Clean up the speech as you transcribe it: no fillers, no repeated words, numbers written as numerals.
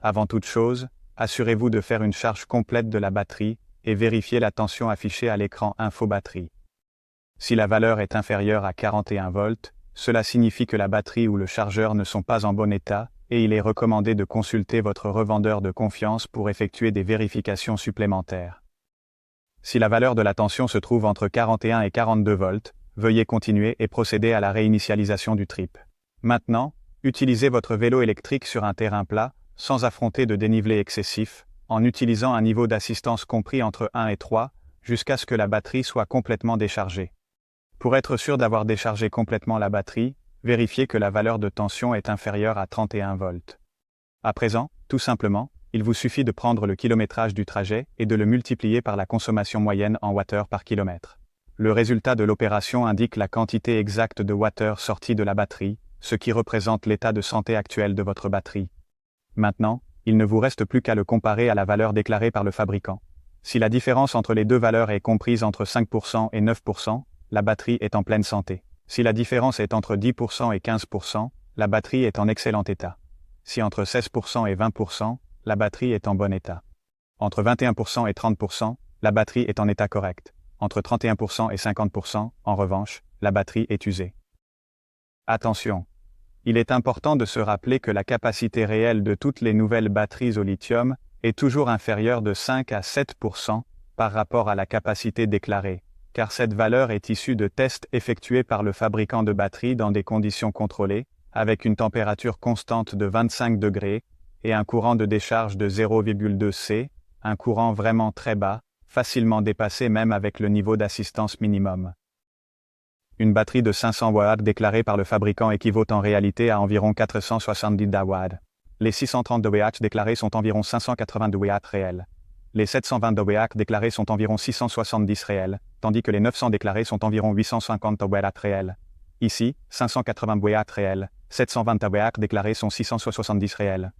Avant toute chose, assurez-vous de faire une charge complète de la batterie et vérifiez la tension affichée à l'écran Info Batterie. Si la valeur est inférieure à 41 volts, cela signifie que la batterie ou le chargeur ne sont pas en bon état, et il est recommandé de consulter votre revendeur de confiance pour effectuer des vérifications supplémentaires. Si la valeur de la tension se trouve entre 41 et 42 volts, veuillez continuer et procéder à la réinitialisation du trip. Maintenant, utilisez votre vélo électrique sur un terrain plat, sans affronter de dénivelé excessif, en utilisant un niveau d'assistance compris entre 1 et 3, jusqu'à ce que la batterie soit complètement déchargée. Pour être sûr d'avoir déchargé complètement la batterie, vérifiez que la valeur de tension est inférieure à 31 volts. À présent, tout simplement, il vous suffit de prendre le kilométrage du trajet et de le multiplier par la consommation moyenne en wattheures par kilomètre. Le résultat de l'opération indique la quantité exacte de wattheures sortie de la batterie, ce qui représente l'état de santé actuel de votre batterie. Maintenant, il ne vous reste plus qu'à le comparer à la valeur déclarée par le fabricant. Si la différence entre les deux valeurs est comprise entre 5% et 9%, la batterie est en pleine santé. Si la différence est entre 10% et 15%, la batterie est en excellent état. Si entre 16% et 20%, la batterie est en bon état. Entre 21% et 30%, la batterie est en état correct. Entre 31% et 50%, en revanche, la batterie est usée. Attention! Il est important de se rappeler que la capacité réelle de toutes les nouvelles batteries au lithium est toujours inférieure de 5 à 7% par rapport à la capacité déclarée, car cette valeur est issue de tests effectués par le fabricant de batteries dans des conditions contrôlées, avec une température constante de 25 degrés, et un courant de décharge de 0,2 C, un courant vraiment très bas, facilement dépassé même avec le niveau d'assistance minimum. Une batterie de 500 watts déclarée par le fabricant équivaut en réalité à environ 470 watts. Les 630 watts déclarés sont environ 582 watts réels. Les 720 watts déclarés sont environ 670 réels, tandis que les 900 déclarés sont environ 850 watts réels. Ici, 580 watts réels, 720 watts déclarés sont 670 réels.